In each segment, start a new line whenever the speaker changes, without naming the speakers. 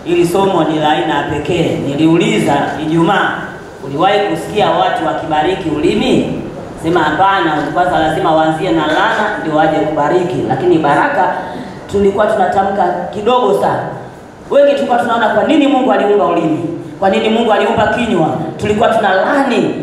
Ili somo ni la aina pekee. Niliuliza Ijumaa, uliwahi kusikia watu wakibariki ulimi? Sema hapana, kwanza lazima waanzie na laana ndio waje kubariki. Lakini baraka tulikuwa tunatamka kidogo sana. Wengi tulikuwa tunaona kwa nini Mungu aliumba ulimi? Kwa nini Mungu aliumba kinywa? Tulikuwa tunalani,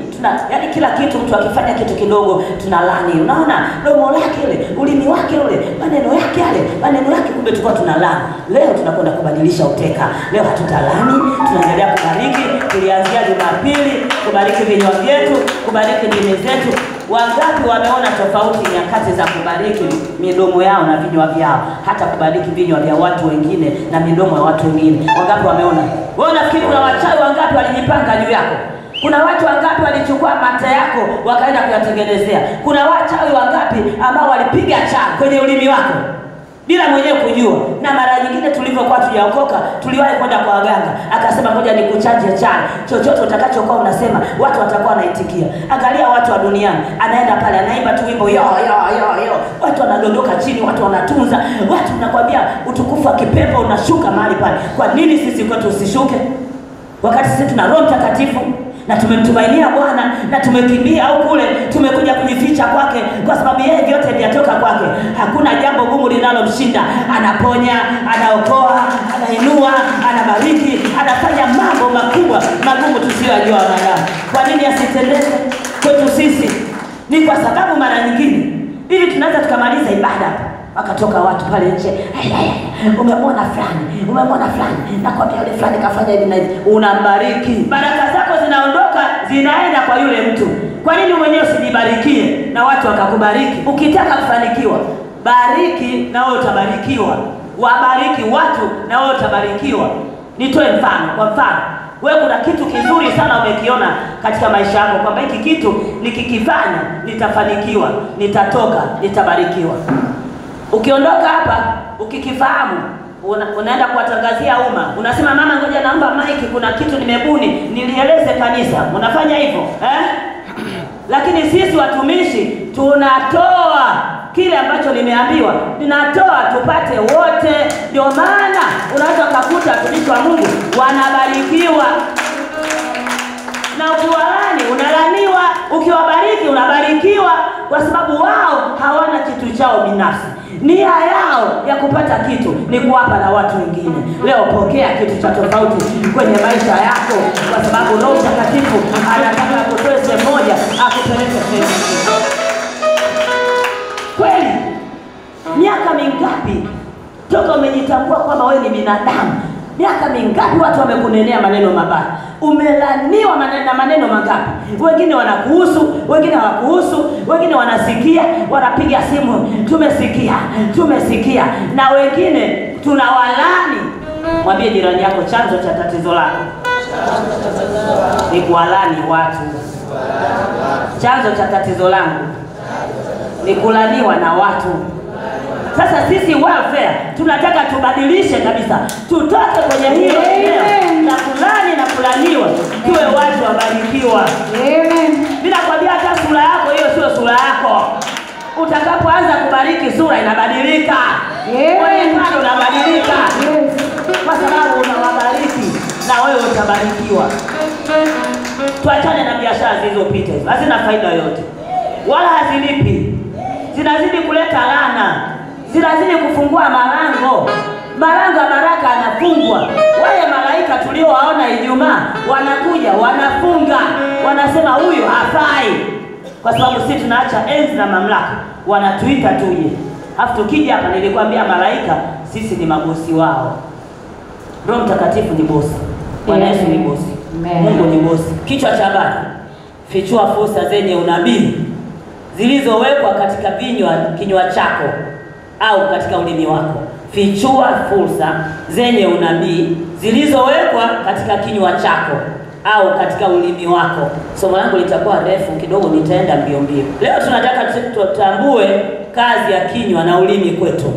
yaani kila kitu mtu akifanya kitu kidogo tunalani. Unaona domo lake ile, ulimi wake ule, maneno yake yale, maneno yake, kumbe tulikuwa tunalani. Leo tunakwenda kubadilisha uteka. Leo hatutalani, tunaendelea kubariki. Tulianzia Jumapili kubariki vinywa vyetu, kubariki ndimi zetu. Wangapi wameona tofauti nyakati za kubariki midomo yao na vinywa vyao, hata kubariki vinywa vya watu wengine na midomo ya watu wengine? Wangapi wameona? Wewe unafikiri kuna wachawi wangapi walijipanga juu yako? Kuna watu wangapi walichukua mate yako wakaenda kuyatengenezea? Kuna wachawi wangapi ambao walipiga cha kwenye ulimi wako bila mwenyewe kujua? Na mara nyingine tulivyokuwa tujaokoka, tuliwahi kwenda kwa waganga, akasema ngoja nikuchanje chai, chochote utakachokuwa unasema watu watakuwa wanaitikia. Angalia watu wa duniani, anaenda pale anaimba tu wimbo yo yo yo yo, watu wanadondoka chini, watu wanatunza, watu nakwambia utukufu wa kipepo unashuka mahali pale. Kwa nini sisi kwetu usishuke? Wakati sisi tuna Roho Mtakatifu na tumemtumainia Bwana na tumekimbia au kule tumekuja kujificha kwake, kwa sababu yeye vyote vyatoka kwake. Hakuna jambo gumu linalomshinda. Anaponya, anaokoa, anainua, anabariki, anafanya mambo makubwa magumu tusiyojua wanadamu. Kwa nini asitendeze kwetu sisi? Ni kwa sababu mara nyingine ili tunaweza tukamaliza ibada wakatoka watu pale nje, umemwona fulani, nakwambia yule fulani kafanya hivi na hivi. Unambariki, baraka zako zinaondoka zinaenda kwa yule mtu. Kwa nini mwenyewe usijibarikie na watu wakakubariki? Ukitaka kufanikiwa, bariki na wewe utabarikiwa. Wabariki watu na wewe utabarikiwa. Nitoe mfano. Kwa mfano, wewe kuna kitu kizuri sana umekiona katika maisha yako kwamba hiki kitu nikikifanya nitafanikiwa, nitatoka, nitabarikiwa. Ukiondoka hapa ukikifahamu, unaenda kuwatangazia umma. Unasema mama, ngoja naomba maiki, kuna kitu nimebuni nilieleze kanisa. Unafanya hivyo Lakini sisi watumishi tunatoa kile ambacho nimeambiwa, ninatoa tupate wote. Ndio maana unaweza kukuta watumishi wa Mungu wanabarikiwa, na ukiwalani unalaniwa, ukiwabariki unabarikiwa, kwa sababu wao hawana kitu chao binafsi. Nia yao ya kupata kitu ni kuwapa na watu wengine. Leo pokea kitu cha tofauti kwenye maisha yako, kwa sababu Roho Mtakatifu anataka kutoe sehemu moja akupeleke sehemu nyingine. Kweli, miaka mingapi toka umejitambua kwamba wewe ni binadamu? Miaka mingapi watu wamekunenea maneno mabaya? Umelaniwa maneno mangapi? Wengine wanakuhusu, wengine hawakuhusu, wengine wanasikia, wanapiga simu, tumesikia, na wengine tunawalani. Mwambie jirani yako, chanzo cha tatizo lako ni kuwalani watu. Chanzo cha tatizo langu ni kulaniwa na watu. Sasa sisi welfare tunataka tubadilishe kabisa, tutoke kwenye hilo na kulani na kulaniwa, tuwe watu wabarikiwa. Amen. Bila kwambia hata sura yako hiyo sio sura yako. Utakapoanza kubariki sura inabadilika. Mwonekano unabadilika. Kwa sababu unawabariki na wewe utabarikiwa. Tuachane na biashara zilizopita. Hazina faida yoyote, wala hazilipi. Zinazidi kuleta laana. Zinazidi kufungua malango ya baraka yanafungwa. Wale malaika tuliowaona Ijumaa wanakuja, wanafunga, wanasema huyu hafai, kwa sababu sisi tunaacha enzi na mamlaka, wanatuita tuje. Alafu tukija hapa, nilikwambia malaika sisi ni mabosi wao. Roho Mtakatifu ni bosi, Bwana Yesu ni bosi, Mungu ni bosi. Kichwa cha habari: fichua fursa zenye unabii zilizowekwa katika kinywa chako au katika ulimi wako. Fichua fursa zenye unabii zilizowekwa katika kinywa chako au katika ulimi wako. Somo langu litakuwa refu kidogo, nitaenda mbio. Leo tunataka tutambue kazi ya kinywa na ulimi kwetu.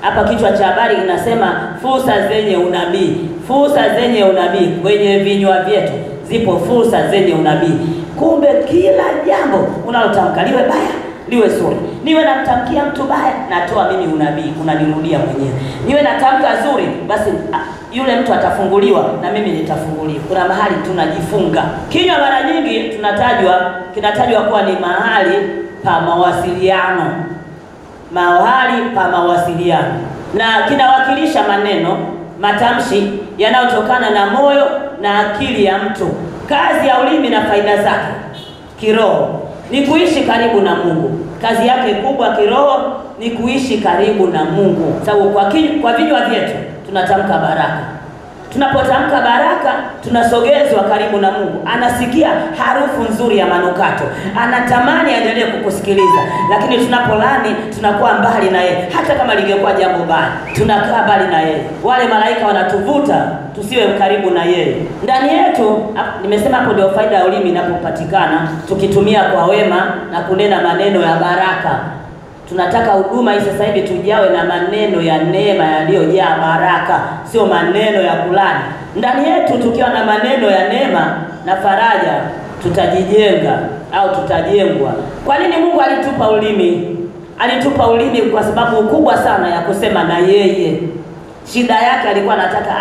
Hapa kichwa cha habari kinasema fursa zenye unabii. Fursa zenye unabii kwenye vinywa vyetu. Zipo fursa zenye unabii. Kumbe kila jambo unalotamka, liwe baya liwe zuri. Niwe namtamkia mtu baya, natoa mimi unabii, unanirudia mwenyewe. Niwe natamka zuri, basi yule mtu atafunguliwa na mimi nitafunguliwa. Kuna mahali tunajifunga. Kinywa mara nyingi kinatajwa kuwa ni mahali pa mawasiliano. Mahali pa mawasiliano. Na kinawakilisha maneno, matamshi yanayotokana na moyo na akili ya mtu. Kazi ya ulimi na faida zake kiroho ni kuishi karibu na Mungu. Kazi yake kubwa kiroho ni kuishi karibu na Mungu. Sababu kwa vinywa vyetu tunatamka baraka. Tunapotamka baraka, tunasogezwa karibu na Mungu. Anasikia harufu nzuri ya manukato. Anatamani aendelee kukusikiliza. Lakini tunapolani, tunakuwa mbali na yeye. Hata kama lingekuwa jambo baya, tunakaa mbali na yeye. Wale malaika wanatuvuta tusiwe karibu na yeye. Ndani yetu, nimesema hapo ndio faida ya ulimi inapopatikana, tukitumia kwa wema na kunena maneno ya baraka. Tunataka huduma hii sasa hivi tujawe na maneno ya neema yaliyojaa baraka, sio maneno ya kulani. Ndani yetu tukiwa na maneno ya neema na faraja, tutajijenga au tutajengwa. Kwa nini Mungu alitupa ulimi? Alitupa ulimi kwa sababu kubwa sana ya kusema na yeye. Shida yake alikuwa anataka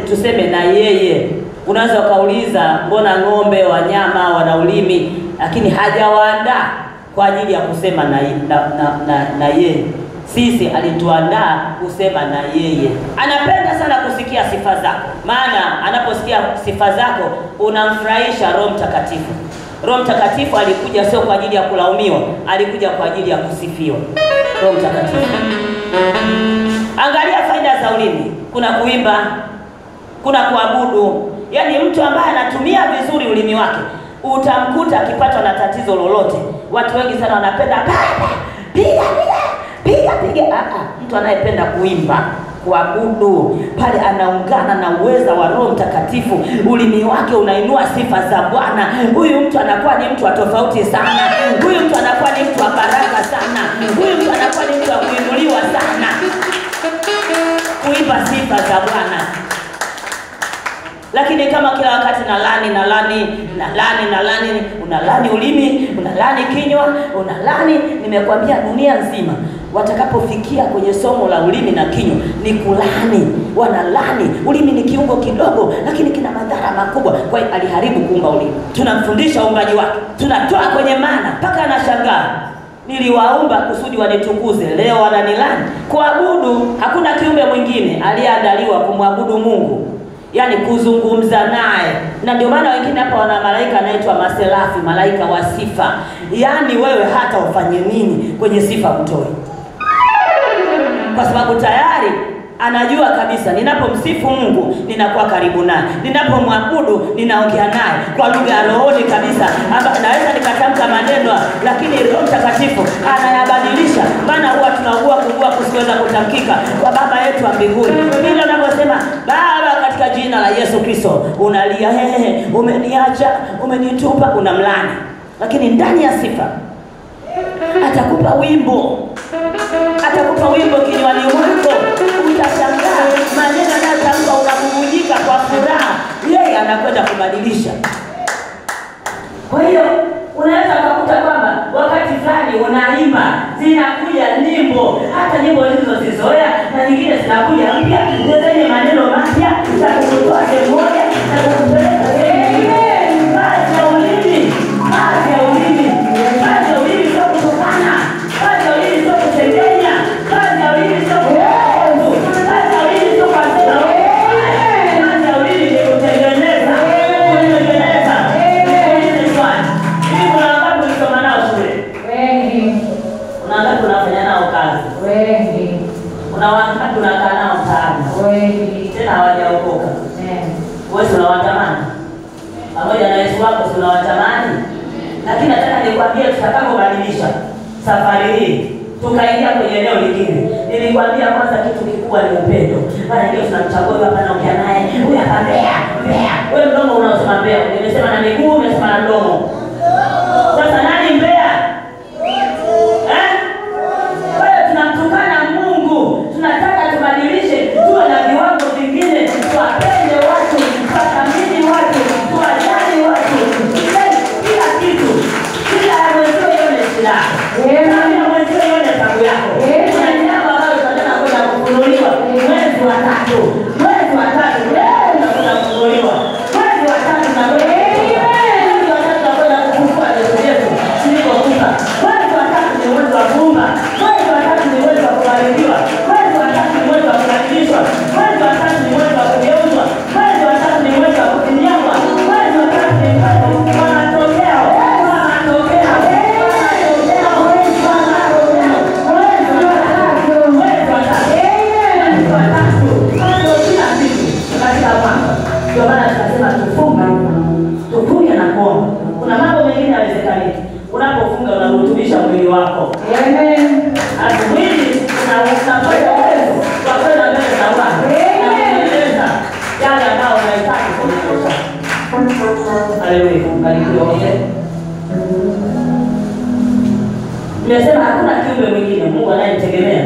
tuseme na yeye. Unaweza ukauliza, mbona ng'ombe, wanyama wana ulimi, lakini hajawaandaa kwa ajili ya kusema na yeye. Sisi alituandaa kusema na yeye. Anapenda sana kusikia sifa zako. Maana anaposikia sifa zako unamfurahisha Roho Mtakatifu. Roho Mtakatifu alikuja sio kwa ajili ya kulaumiwa, alikuja kwa ajili ya kusifiwa. Roho Mtakatifu. Angalia faida za ulimi. Kuna kuimba, kuna kuabudu. Yaani mtu ambaye anatumia vizuri ulimi wake, utamkuta akipatwa na tatizo lolote. Watu wengi sana wanapenda piga. Mtu anayependa kuimba, kuabudu, pale anaungana na uweza wa Roho Mtakatifu. Ulimi wake unainua sifa za Bwana. Huyu mtu anakuwa ni mtu wa tofauti sana. Huyu mtu anakuwa ni mtu wa baraka sana. Huyu mtu anakuwa ni mtu wa kuinuliwa sana. Kuimba sifa za Bwana. Lakini kama kila wakati unalani ulimi, unalani kinywa, unalani, nimekwambia dunia nzima watakapofikia kwenye somo la ulimi na kinywa ni kulani. Wanalani. Ulimi ni kiungo kidogo lakini kina madhara makubwa. Kwa hiyo aliharibu kuumba ulimi. Tunamfundisha uumbaji wake. Tunatoa kwenye maana mpaka anashangaa. Niliwaumba kusudi wanitukuze, leo wananilani. Kuabudu, hakuna kiumbe mwingine aliyeandaliwa kumwabudu Mungu. Yaani kuzungumza naye. Na ndio maana wengine hapa wana malaika anaitwa maserafi, malaika wa sifa. Yaani wewe hata ufanye nini kwenye sifa utoi. Kwa sababu tayari anajua kabisa ninapomsifu Mungu ninakuwa karibu naye. Ninapomwabudu ninaongea naye kwa lugha ya rohoni kabisa. Naweza nikatamka maneno lakini Roho Mtakatifu anayabadilisha. Maana huwa tunaugua kusiweza kutamkika kwa Baba yetu wa mbinguni. Bila unaposema Baba katika jina la Yesu Kristo, unalia umeniacha, umenitupa, unamlani. Lakini ndani ya sifa atakupa wimbo. Atakupa wimbo kinywani mwako. Utashangaa maneno yanayotamka unabubujika kwa furaha. Yeye anakwenda kubadilisha. Kwa hiyo unaweza kukuta kwamba wakati fulani unaimba, zinakuja nyimbo, hata nyimbo zilizozizoea na nyingine zinakuja mpya, zenye maneno mapya za kukutoa sehemu moja na kukupeleka sehemu nyingine. Kazi ya ulimi, kazi ya ulimi, kazi ya ulimi sio kutokana, kazi ya ulimi sio kusengenya, kazi ya ulimi sio kuovu, kazi ya ulimi sio kusema kazi ya ulimi ni kutengeneza, kutengeneza. Unataka unafanya nao kazi wengi, unawataka unakaa nao sana wengi, tena hawajaokoka. Wewe unawatamani pamoja na Yesu wako, unawatamani. Lakini nataka nikwambie, tutakapobadilisha safari hii tukaingia kwenye eneo lingine, nilikwambia kwanza kitu kikubwa ni upendo. Maana ndio tunamchagua hapa, naongea naye, huyu hapa mbea. Wewe mdomo unaosema mbea, nimesema na miguu, umesema na mdomo. Sasa nani mbea? Tunamtukana Mungu. Tunataka tubadilishe, tuwe na viwango vingine, tuwapende watu, tuwathamini watu, tuwajali watu. Kila kitu, kila mwenzio yone silaha. Kila mwenzio yone tabu yako. Kuna jambo ambalo tunataka kwenda kufunuliwa mwezi wa 3. Mwezi wa 3 Ndio maana tunasema tufunge na kuomba. Kuna mambo mengine hayawezekani. Unapofunga unarutubisha mwili wako. Amen. Hata mwili unafanya uwezo wa kwenda mbele za Bwana. Kueleza yale ambayo unahitaji kuonyesha. Haleluya. Barikiwa wote. Nimesema hakuna kiumbe mwingine Mungu anayemtegemea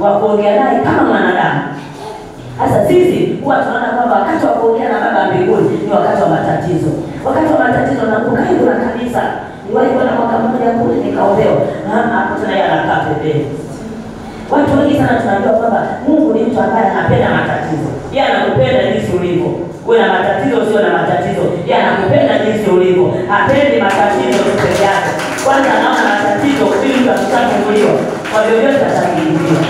wa kuongea naye kama mwanadamu. Sasa sisi huwa tunaona kwamba wakati wa kuongea na Baba mbinguni ni wakati wa matatizo. Wakati wa matatizo nakumbuka kuna kanisa. Niwahi kwenda mwaka mmoja kule nikaombewa. Hapo tena yeye anakaa pembeni. Watu wengi sana tunajua kwamba Mungu ni mtu ambaye anapenda matatizo. Yeye anakupenda jinsi ulivyo. Wewe na matatizo usio na matatizo. Yeye anakupenda jinsi ulivyo. Hapendi matatizo peke yake. Kwanza anaona matatizo ili tutafunguliwa. Kwa vyovyote atakuingia.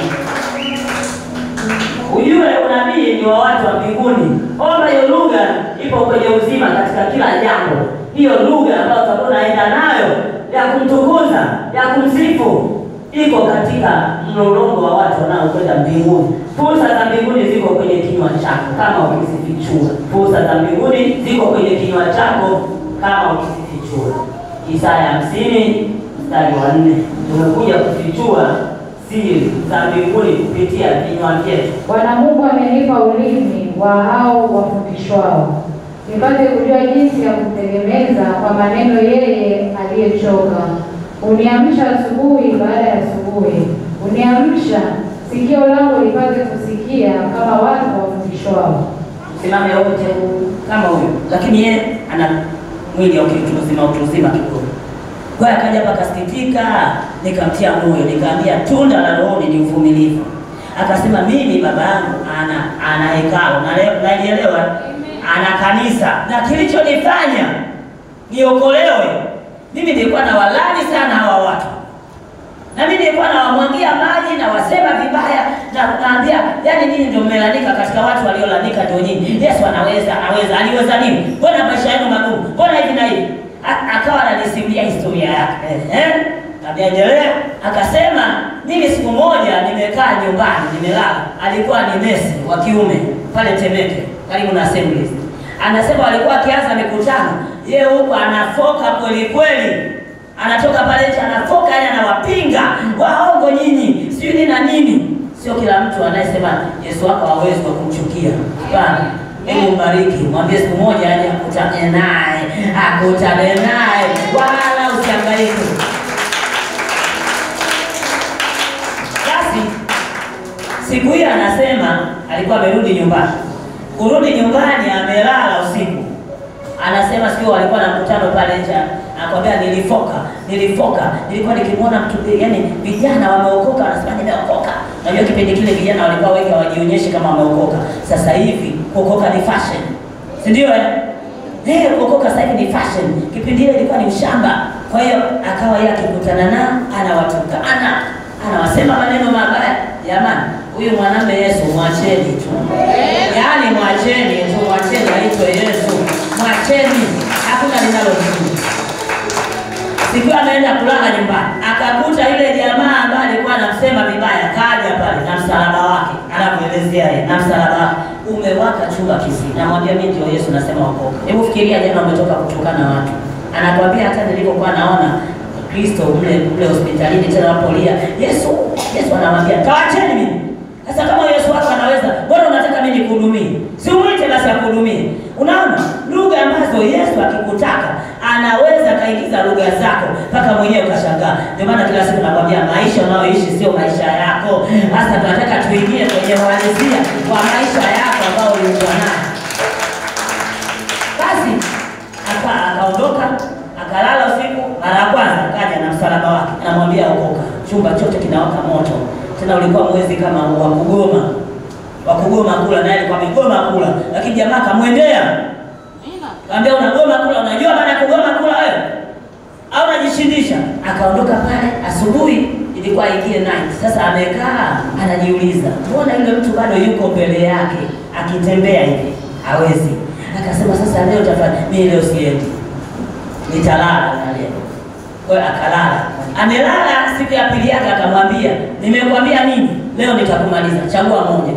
Ujue unabii ni wa watu wa mbinguni. Omba hiyo lugha ipo kwenye uzima katika kila jambo. Hiyo lugha ambayo utakuwa unaenda nayo ya kumtukuza, ya kumsifu iko katika mlolongo wa watu wanaokwenda mbinguni. Fursa za mbinguni ziko kwenye kinywa chako kama ukisifichua. Fursa za mbinguni ziko kwenye kinywa chako kama ukisifichua. Isaya 50 mstari wa 4. Tumekuja kufichua siri za mbinguni kupitia vinywa vyetu.
Bwana Mungu amenipa ulimi wa hao wafundishwao, nipate kujua jinsi ya kumtegemeza kwa maneno yeye aliyechoka. Uniamsha asubuhi baada ya asubuhi, uniamsha sikio langu lipate kusikia kama watu wafundishwao.
Simame wote kama huyo, lakini yeye ana mwili wa utuzima kidogo. Kwa hiyo akaja hapa akasikitika, nikamtia moyo, nikamwambia tunda la roho ni uvumilivu. Akasema mimi baba yangu ana hekalu, na nielewa ana kanisa, na kilichonifanya niokolewe mimi nilikuwa na walani sana hawa watu. Na mimi nilikuwa nawamwangia maji na wasema vibaya na naambia yani nyinyi ndio mmelanika katika watu waliolanika ndio nyinyi. Yesu anaweza, aliweza nini? Mbona maisha yenu magumu? Mbona hivi na hivi? Akawa ananisimulia historia yake. Akaendelea akasema mimi siku moja nimekaa nyumbani nimelala. Alikuwa ni nesi wa kiume pale Temeke karibu na Assemblies. Anasema alikuwa akianza mikutano, yeye huko anafoka kweli kweli. Anatoka pale nje anafoka yeye anawapinga waongo nyinyi, sio nini na nini. Sio kila mtu anayesema Yesu wako hawezi kumchukia. Hapana. Hebu mbariki, mwambie siku moja aje akutane naye, wala usihangaike. Basi siku hiyo anasema alikuwa amerudi nyumbani. Kurudi nyumbani amelala usiku. Anasema siku walikuwa na mkutano pale nje. Anakuambia nilikuwa nikimwona mtu yani vijana wameokoka, anasema nimeokoka. Unajua kipindi kile vijana walikuwa wengi hawajionyeshi kama wameokoka. Sasa hivi kuokoka ni fashion. Si ndio kuokoka sasa hivi ni fashion. Kipindi ile ilikuwa ni ushamba. Kwa hiyo akawa yeye akikutana nao anawatukana, anawasema maneno mabaya. Jamani, huyu mwanamume Yesu mwacheni tu. Yaani mwacheni tu, mwacheni aitwe Yesu. Mwacheni, hakuna linalozidi. Siku ameenda kulala nyumbani, akakuta ile jamaa ambaye alikuwa anamsema vibaya kaja pale na msalaba wake. Anamuelezea yeye na msalaba wake umewaka chumba kisi. Namwambia mimi ndio Yesu nasema wokoka. Hebu fikiria jana umetoka kutukana watu. Anakuambia hata nilipokuwa naona Kristo mle hospitalini tena wapolia. Yesu anamwambia taacheni mimi. Sasa kama Yesu wako anaweza, mbona unataka mimi nikuhudumie? Si umuite basi akuhudumie. Unaona? Lugha ambazo Yesu akikutaka anaweza kaingiza lugha zako mpaka mwenyewe ukashangaa. Ndio maana kila siku nakwambia maisha unayoishi sio maisha yako. Hasa tunataka tuingie kwenye uhalisia wa maisha yako ambao ulikuwa nayo. Basi akaondoka, akalala usiku, mara ya kwanza akaja na msalaba wake. Anamwambia okoka. Chumba chote kinawaka moto. Tena ulikuwa mwezi kama wa kugoma kula, naye alikuwa amegoma kula, lakini jamaa kamwendea. Kaambia unagoma kula, unajua maana ya kugoma kula wewe? Au unajishindisha? Akaondoka pale asubuhi ilikuwa ingie night. Sasa amekaa anajiuliza, mbona yule mtu bado yuko mbele yake akitembea hivi? Hawezi. Akasema sasa leo tafadhali mimi leo siendi. Nitalala leo. Kwa hiyo akalala. Amelala siku ya pili yake akamwambia, nimekwambia nini? Leo nitakumaliza. Chagua moja.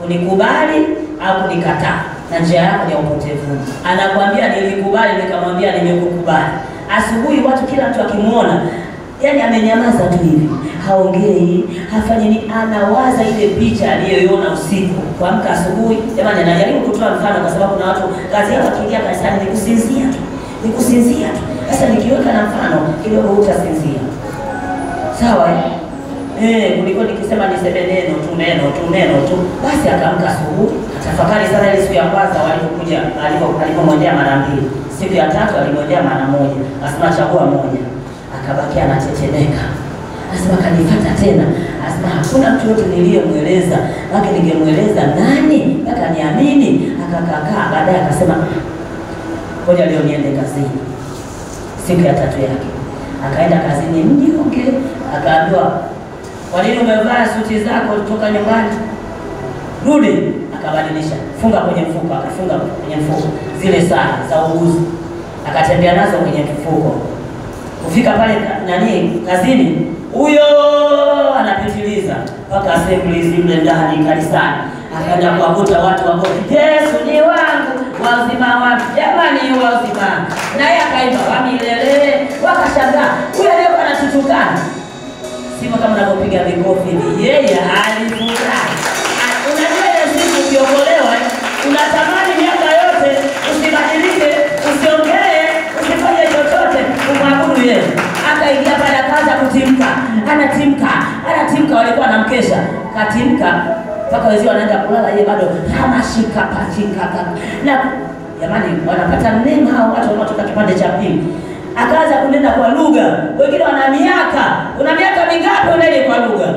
Kunikubali au kunikataa. na njia yako ni upotevu. Anakuambia nilikubali, nikamwambia nimekukubali. Asubuhi watu kila mtu akimuona, yani amenyamaza tu hivi, haongei, hafanyi nini, anawaza ile picha aliyoiona usiku. Kuamka asubuhi, jamani najaribu kutoa mfano kwa sababu kuna watu kazi yao wakiingia kanisani ni kusinzia tu. Ni kusinzia tu. Sasa nikiweka na mfano kidogo utasinzia. Sawa kuliko nikisema niseme neno tu. Basi akaamka asubuhi, atafakari sana ile siku ya kwanza walipokuja, alipomwendea mara mbili. Siku ya tatu alimwendea mara moja. Asema chagua moja. Akabaki anatetemeka. Asema kanifuata tena. Asema hakuna mtu yote niliyemweleza, lakini ningemweleza nani mpaka niamini. Akakaa baadaye akasema ngoja leo niende kazini. Siku ya tatu yake akaenda kazini mnyonge, akaambiwa kwa nini umevaa suti zako kutoka nyumbani? Rudi. Akabadilisha, funga kwenye mfuko, akafunga kwenye mfuko zile saa za uuguzi, akatembea nazo kwenye mfuko. Kufika pale kazini, huyo anapitiliza mpaka assembly zile ndani kanisani. Akaenda kuwakuta watu wako, Yesu ni wangu, wa uzima wangu, jamani wa uzima. Naye akaimba wa milele, wakashangaa huyo leo anatutukana. Sima kama unapopiga vikofi hivi, yeye alifurahi. Unajua ile siku ukiokolewa, unatamani miaka yote usibadilike, usiongee, usifanye chochote, kumwabudu yeye. Akaingia pale akaanza kutimka, anatimka, walikuwa wanamkesha, katimka mpaka wazee wanaenda kulala, yeye bado hamashika pachika. Na jamani wanapata neema hao watu wanaotoka kipande cha pili. Akaanza kunena kwa lugha. Wengine wana miaka. Una miaka mingapi unene kwa lugha?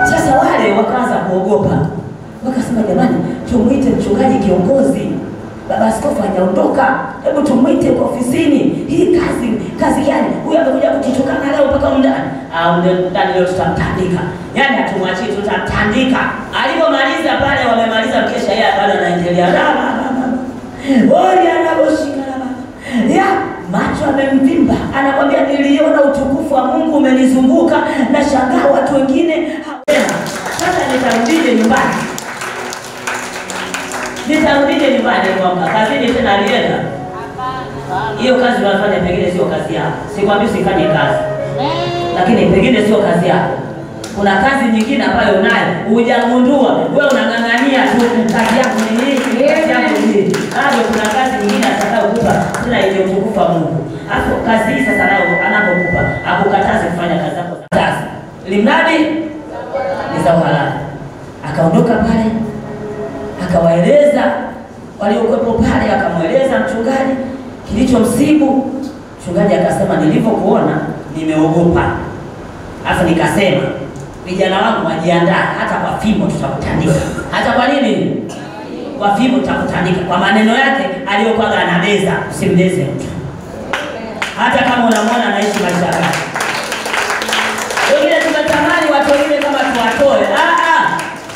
Sasa wale wakaanza kuogopa. Wakasema jamani, tumuite mchungaji kiongozi. Baba askofu hajaondoka. Hebu tumuite kwa ofisini. Hii kazi gani? Huyu amekuja kututukana leo mpaka ndani. Ndani leo tutamtandika. Yaani atumwachie tutamtandika. Alipomaliza pale wamemaliza mkesha, yeye bado anaendelea. Ori anaboshika na baba. Ya macho amemvimba. Anakwambia niliona utukufu wa Mungu umenizunguka, na shangaa watu wengine hawema. Sasa nitarudije nyumbani? Kwa kazini tena alienda. Hiyo kazi unafanya pengine sio kazi yako. Sikwambii usifanye kazi. Lakini pengine sio kazi yako. Kuna kazi nyingine ambayo unayo, hujagundua. Wewe unang'ang'ania tu kazi yako ni nini? Kazi yako ni nini? Hapo kuna kazi nyingine atakayokupa tena ile utukufu wa Mungu. Hapo kazi hii sasa nayo anapokupa, akukataze kufanya kazi yako. Kazi. Limradi ni za halali. Akaondoka pale, akawaeleza waliokuwepo pale, akamweleza mchungaji kilichomsibu. Mchungaji akasema nilivyokuona nimeogopa. Alafu nikasema vijana wangu wajiandaa, hata kwa fimbo tutakutandika. Hata kwa nini? Kwa fimbo tutakutandika. Kwa maneno yake aliyokuwa anabeza, usimleze mtu. Hata kama unamwona anaishi maisha yake. Wengine tunatamani watu wengine kama tuwatoe.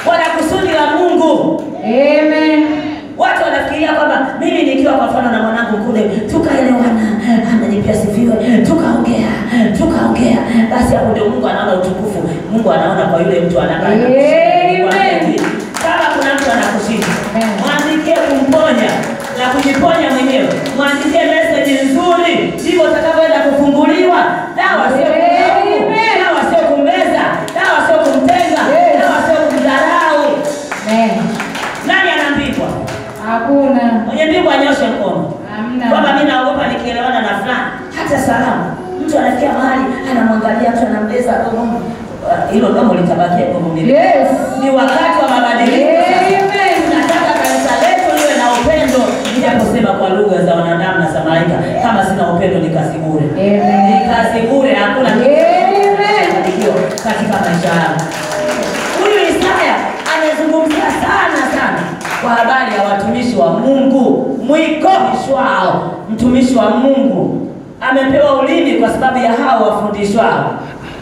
Wana kusudi la Mungu.
Amen.
Watu wanafikiria kwamba mimi nikiwa kwa mfano na mwanangu kule tukaelewana, ananipia sifiwe, tukaongea, basi hapo ndio Mungu anaona utukufu. Mungu anaona kwa yule mtu anakaa. Kama kuna mtu anakushinda, mwandikie kumponya na kujiponya mwenyewe. Mwandikie message nzuri, ndivyo utakavyoenda kufunguliwa. Dawa sio kumeza, dawa sio kumtenga, dawa sio kumdharau. Nani anaambikwa?
Hakuna.
Mwenye mbingu anyoshe mkono.
Hamna.
Kwamba mimi naogopa nikielewana na fulani. Hata salamu. Mtu anafikia mahali anamwangalia mtu anambeza domo. Hilo domo litabakia domo mimi.
Yes.
Ni wakati wa mabadiliko.
Amen.
Nataka kanisa letu liwe na upendo. Ninaposema kwa lugha za wanadamu na za malaika, kama sina upendo ni kazi bure.
Amen.
Ni kazi bure, hakuna kitu katika maisha yangu. Huyu Isaya anazungumzia sana kwa habari ya watumishi wa Mungu. Mwikohishwao, mtumishi wa Mungu amepewa ulimi kwa sababu ya hao wafundishwao,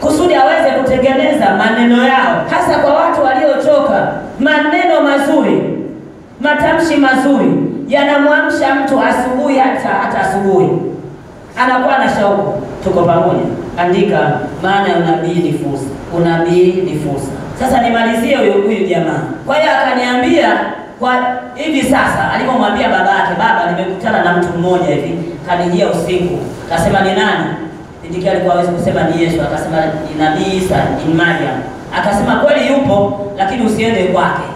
kusudi aweze kutengeneza maneno yao, hasa kwa watu waliochoka. Maneno mazuri, matamshi mazuri yanamwamsha mtu asubuhi, hata asubuhi anakuwa na shauku. Tuko pamoja? Andika maana ya unabii ni fursa. Unabii ni fursa. Sasa nimalizie huyu jamaa. Kwa hiyo akaniambia kwa hivi sasa, alipomwambia babake, baba, nimekutana na mtu mmoja hivi kanijia usiku. Akasema ni nani? Ndiki alikuwa hawezi kusema ni Yesu. Akasema ni Nabii Isa bin Maryam. Akasema kweli yupo, lakini usiende kwake.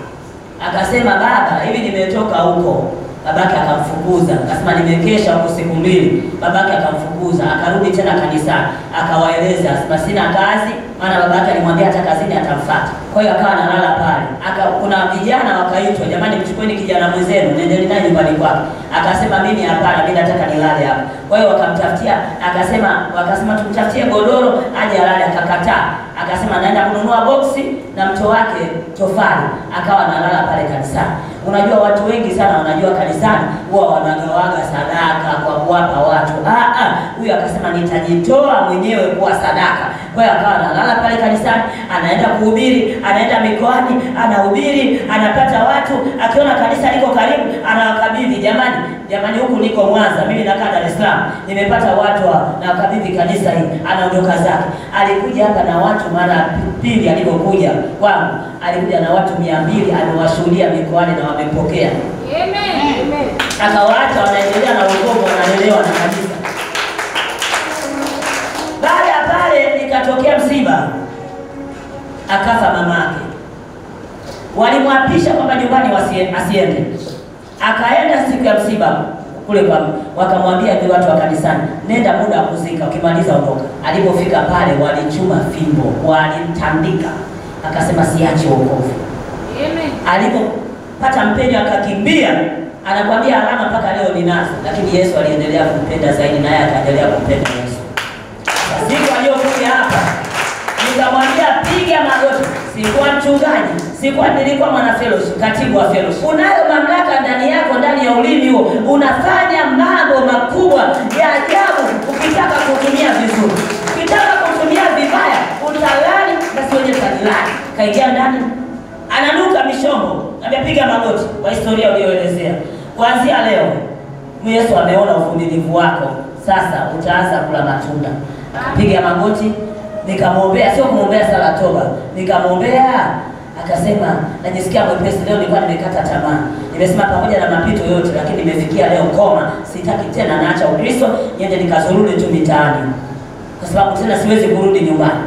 Akasema baba, hivi nimetoka huko. Babake akamfukuza. Akasema nimekesha huko siku 2. Babake akamfukuza. Akarudi tena kanisani. Akawaeleza, basi sina kazi, maana babake alimwambia hata kazini atamfuata. Kwa hiyo akawa analala pale. Kuna vijana wakaitwa, jamani mchukueni kijana mwenzenu, nendeni naye nyumbani kwake. Akasema mimi hapana, mimi nataka nilale hapa. Kwa hiyo wakamtafutia, wakasema tumtafutie godoro aje alale, akakataa. Akasema naenda kununua boksi na mto wake tofali. Akawa analala pale kanisani. Unajua watu wengi sana wanajua kanisani huwa wanagawaga sadaka kwa kuwapa watu. Huyu akasema nitajitoa mwenyewe kuwa sadaka. Kwa hiyo akawa analala pale kanisani, anaenda kuhubiri, anaenda mikoani, anahubiri, anapata watu, akiona kanisa liko karibu, anawakabidhi, jamani huku niko Mwanza, mimi nakaa Dar es Salaam, nimepata watu na wakabidhi kanisa hili, anaondoka zake. Alikuja hapa na watu mara pili alipokuja kwangu, alikuja na watu 200, amewashuhudia mikoani na wamepokea. Amen. Akawaacha wanaendelea na wokovu, wanalelewa na kanisa. Baada ya pale ikatokea msiba. Akafa mamake. Walimwapisha kwamba nyumbani asiende. Akaenda siku ya msiba kule kwa wakamwambia ni watu wa kanisani, nenda muda wa kuzika, ukimaliza ondoka. Alipofika pale walichuma fimbo, walimtandika. Akasema siache wokovu. Amen. Alipopata mpenyo akakimbia, anakuambia alama mpaka leo ninazo, lakini Yesu aliendelea kumpenda zaidi, naye akaendelea kumpenda Yesu. Siku aliyokuja hapa nikamwambia piga magoti. Sikuwa mchungaji, nilikuwa mwana fellowship, katibu wa fellowship. Unayo mamlaka ndani yako, ndani ya ulimi huo. Unafanya mambo makubwa ya ajabu ukitaka kutumia vizuri. Ukitaka kutumia vibaya, utalani na sio talani. Kaingia ndani, ananuka mishombo. Amepiga magoti kwa historia uliyoelezea. Kuanzia leo, Yesu ameona uvumilivu wako. Sasa utaanza kula matunda. Piga magoti, nikamwombea, sio kumwombea sala toba. Nikamwombea, akasema najisikia mwepesi leo, nilikuwa nimekata tamaa. Nimesema pamoja na mapito yote, lakini nimefikia leo koma, sitaki tena, naacha Ukristo, niende nikazurudi tu mitaani. Kwa sababu tena siwezi kurudi nyumbani.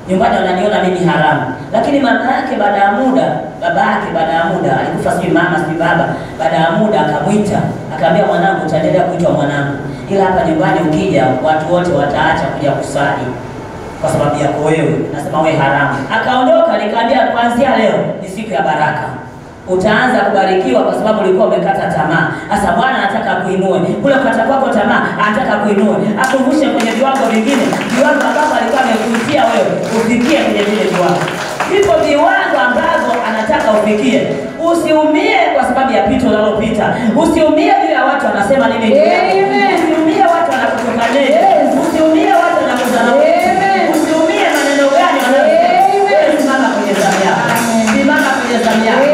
Nyumbani wananiona mimi haramu. Lakini mama yake baada ya muda, babake baada ya muda, alikufa sijui mama sijui baba, baada ya muda akamwita, akamwambia mwanangu utaendelea kuitwa mwanangu, ila hapa nyumbani ukija watu wote wataacha kuja kusali kwa sababu yako wewe, nasema wewe haramu. Akaondoka. Nikamwambia kuanzia leo ni siku ya baraka. Utaanza kubarikiwa kwa sababu ulikuwa umekata tamaa. Sasa Bwana anataka kuinue. Kule kukata kwako tamaa, anataka kuinue. Akuvushe kwenye viwango vingine. Viwango ambavyo alikuwa amekuitia wewe, ufikie kwenye vile viwango. Vipo viwango ambavyo anataka ufikie. Usiumie kwa sababu ya pito unalopita. Usiumie juu ya watu wanasema nini. Usiumie watu wanakutukania. Usiumie watu wanakudharau. Usiumie maneno gani wanayosema. Simama kwenye zamu yako. Simama kwenye zamu yako.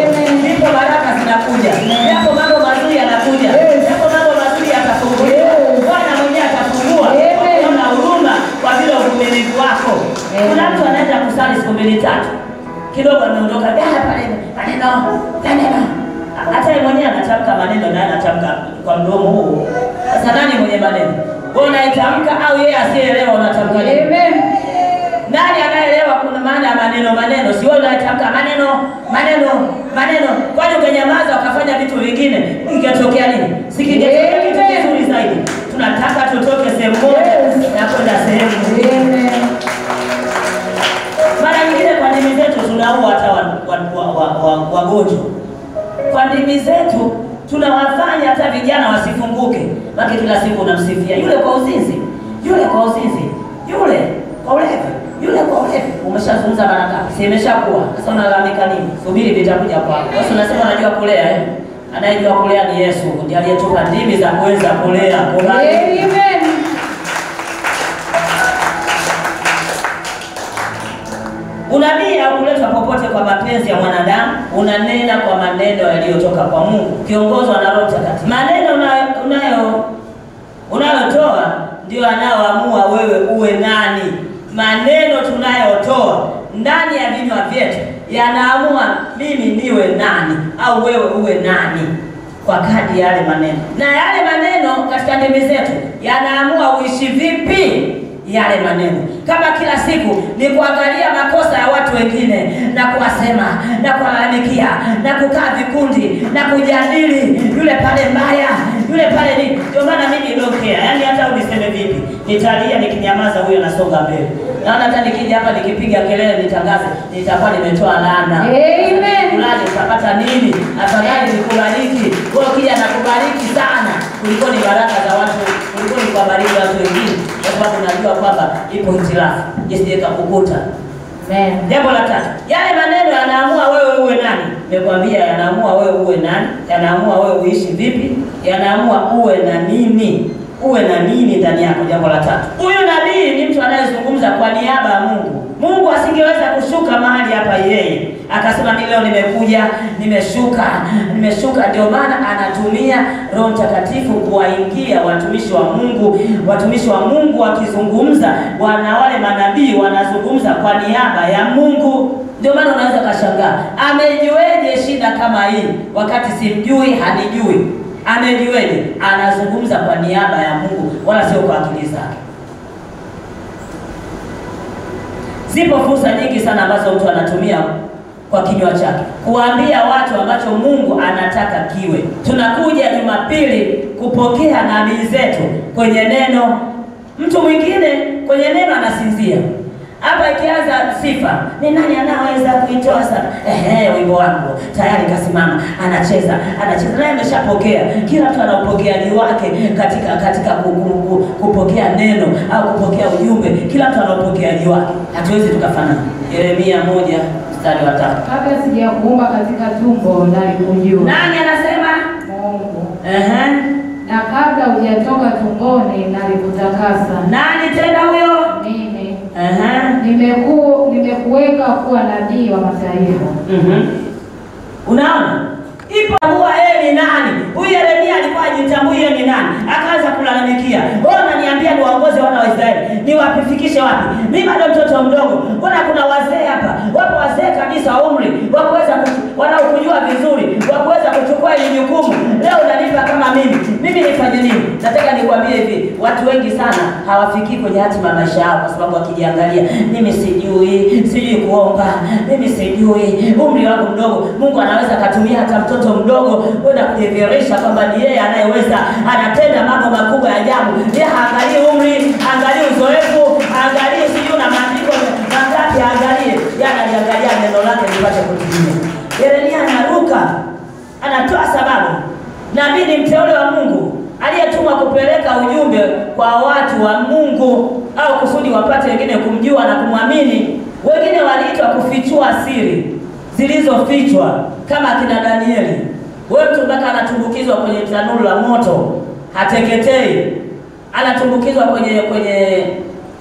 Ndipo baraka zinakuja. Yapo mambo mazuri yanakuja. Yapo mambo mazuri yatafunguliwa. Bwana mwenyewe atafungua. Kuna huruma kwa vile uvumilivu wako. Kuna mtu anaenda kusali siku 2-3. Kidogo ameondoka pale maneno. Hata yeye mwenyewe anatamka maneno na anatamka kwa mdomo huu. Sasa nani mwenye maneno? Wewe unaitamka au yeye asiyeelewa unatamka nini? Amen. Nani anaelewa kuna maana ya maneno? Si wewe unatamka maneno. Kwani ungenyamaza ukafanya vitu vingine, ingetokea nini? Sikitokea kitu kizuri zaidi. Tunataka tutoke sehemu moja na kwenda sehemu nyingine. Mara nyingine kwa ndimi zetu tunaua hata wagonjwa. Kwa ndimi zetu tunawafanya hata vijana wasifunguke. Baki kila siku unamsifia yule kwa uzinzi, yule kwa uzinzi, yule kwa ulevi. Umeshazungumza mara ngapi? Si imeshakuwa. Sasa unalalamika nini? Subiri vitakuja kwako. Sasa unasema unajua kulea Anayejua kulea ni Yesu. Ndiye aliyetupa ndimi za kuweza kulea. Amen. Unabii haukuletwa popote kwa mapenzi ya mwanadamu. Unanena kwa maneno yaliyotoka kwa Mungu, kiongozwa na Roho Mtakatifu. Maneno unayotoa ndio anaoamua wewe uwe nani. Maneno tunayotoa ndani ya vinywa vyetu yanaamua mimi niwe nani au wewe uwe nani, kwa kadri yale maneno. Na yale maneno katika ndimi zetu yanaamua uishi vipi yale maneno. Kama kila siku ni kuangalia makosa ya watu wengine na kuwasema na kuwalalamikia na kukaa vikundi na kujadili yule pale mbaya, yule pale ni, ndio maana mimi dokea. Yaani hata uniseme vipi, nitalia nikinyamaza, huyo nasonga mbele. Naona hata nikija hapa nikipiga kelele nitangaze, nitakuwa nimetoa laana.
Amen.
Ulaje utapata nini? Afadhali nikubariki. Wewe ukija na kubariki sana kuliko ni baraka za watu, kuliko ni kubariki watu wengine, kwa sababu najua kwamba ipo hitilafu. Isije kukukuta.
Amen.
Jambo la tatu, yale maneno yanaamua wewe uwe nani. Nimekwambia yanaamua wewe uwe nani, yanaamua wewe uishi vipi, yanaamua uwe na nini. Uwe na nini ndani yako. Jambo la tatu, huyu nabii ni mtu anayezungumza kwa niaba ya Mungu. Mungu asingeweza kushuka mahali hapa yeye akasema mimi leo nimekuja, nimeshuka. Ndio maana anatumia Roho Mtakatifu kuwaingia watumishi wa Mungu. Watumishi wa Mungu wakizungumza, wana wale manabii wanazungumza kwa niaba ya Mungu. Ndio maana unaweza kashangaa, amejueje shida kama hii wakati simjui, hanijui? Amejueje? Anazungumza kwa niaba ya Mungu, wala sio kwa akili zake. Zipo fursa nyingi sana ambazo mtu anatumia kwa kinywa chake kuambia watu ambacho Mungu anataka kiwe. Tunakuja Jumapili kupokea nabii zetu kwenye neno. Mtu mwingine kwenye neno anasinzia. Hapa ikianza sifa, ni nani anaweza kuitoa sana? Wimbo wangu tayari kasimama, anacheza naye ameshapokea. Kila mtu ana upokeaji wake katika kupokea neno au kupokea ujumbe. Kila mtu ana upokeaji wake. Hatuwezi tukafanana. Yeremia 1:3.
Kabla sijakuumba katika tumbo nalikujua.
Nani anasema?
Mungu. Na kabla hujatoka tumboni nalikutakasa.
Nani tena huyo?
Mimi. Nimekuweka kuwa nabii wa mataifa.
Unaona? Ipo huwa yeye ni nani? Huyu Yeremia alikuwa ajitambui yeye ni nani. Akaanza kulalamikia. Mbona niambia niwaongoze wana wa Israeli? Niwapifikishe wapi? Mimi bado mtoto mdogo. Mbona kuna wazee hapa? Wapo wazee kabisa wa umri, wanaokujua vizuri, wakuweza kuchukua ile jukumu. Leo unanipa kama mimi nifanye nini? Nataka nikwambie hivi, watu wengi sana hawafikii kwenye hatima ya maisha yao kwa sababu wakijiangalia, mimi sijui kuomba, mimi sijui, umri wangu mdogo. Mungu anaweza kutumia hata mtoto mdogo kwenda kudhihirisha kwamba ni yeye anayeweza, anatenda mambo makubwa ya ajabu. Yeye haangalie umri, angalie uzoefu, angalie sijui na maandiko mangapi, angalie anaangalia neno lake lipate kutimia. Yeremia anaruka, anatoa sababu. Nabii ni mteule wa Mungu aliyetumwa kupeleka ujumbe kwa watu wa Mungu, au kusudi wapate wengine kumjua na kumwamini. Wengine waliitwa kufichua siri zilizofichwa kama kina Danieli. Wewe mtu mpaka anatumbukizwa kwenye tanuru la moto, hateketei. Anatumbukizwa kwenye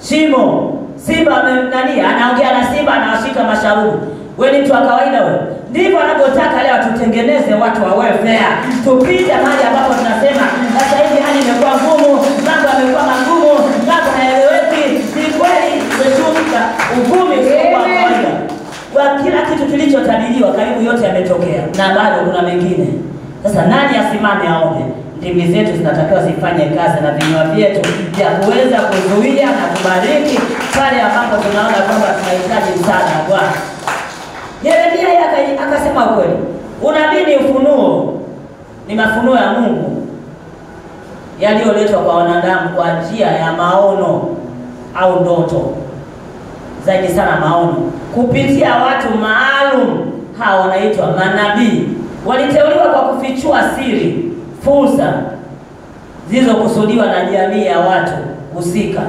shimo. Simba anaongea na simba, anawashika masharubu. Wewe ni mtu wa kawaida wewe. Ndivyo anapotaka leo tutengeneze watu wa welfare. Tupite mahali ambapo tunasema sasa hivi hali imekuwa ngumu, mambo yamekuwa magumu, mambo hayaeleweki. Ni kweli tumeshuka uvumi kwa kawaida. Kwa kila kitu kilichotabiriwa karibu yote yametokea, na bado kuna mengine. Sasa nani asimame aone? Ndimi zetu zinatakiwa zifanye kazi na vinywa vyetu vya kuweza kuzuia na kubariki pale ambapo tunaona kwamba tunahitaji msaada wa Bwana. Yeremia akasema kweli, unabii ni ufunuo, ni mafunuo ya Mungu yaliyoletwa kwa wanadamu kwa njia ya maono au ndoto. Zaidi sana maono, kupitia watu maalum. Hao wanaitwa manabii. Waliteuliwa kwa kufichua siri, fursa zilizokusudiwa na jamii ya watu husika.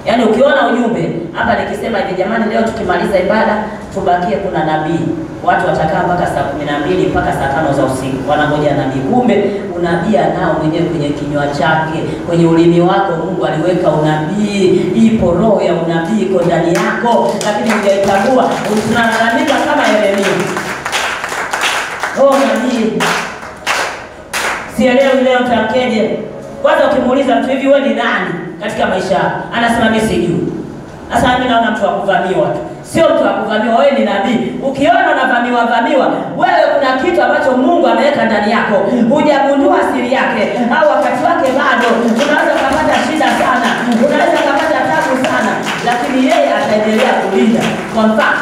Yaani ukiona ujumbe hapa nikisema hivi, jamani leo tukimaliza ibada tubakie kuna nabii, watu watakaa mpaka saa 12 mpaka saa 5 za usiku wanangoja nabii. Kumbe unabii nao mwenyewe kwenye kinywa chake, kwenye ulimi wako Mungu aliweka unabii. Ipo roho ya unabii iko ndani yako, lakini hujaitambua. Unalalamika kama Yeremia. Nabii sielewi leo tamkeje. Kwanza ukimuuliza mtu hivi, wewe ni nani katika maisha yako? Anasema mimi sijui. Sasa mimi naona mtu wa kuvamia watu. sio mtu wa kuvamiwa. Wewe ni nabii. Ukiona unavamiwa, wewe kuna kitu ambacho Mungu ameweka ndani yako, hujagundua siri yake, au wakati wake bado. Unaweza kupata shida sana, unaweza kupata tabu sana, lakini yeye ataendelea kulinda. Kwa mfano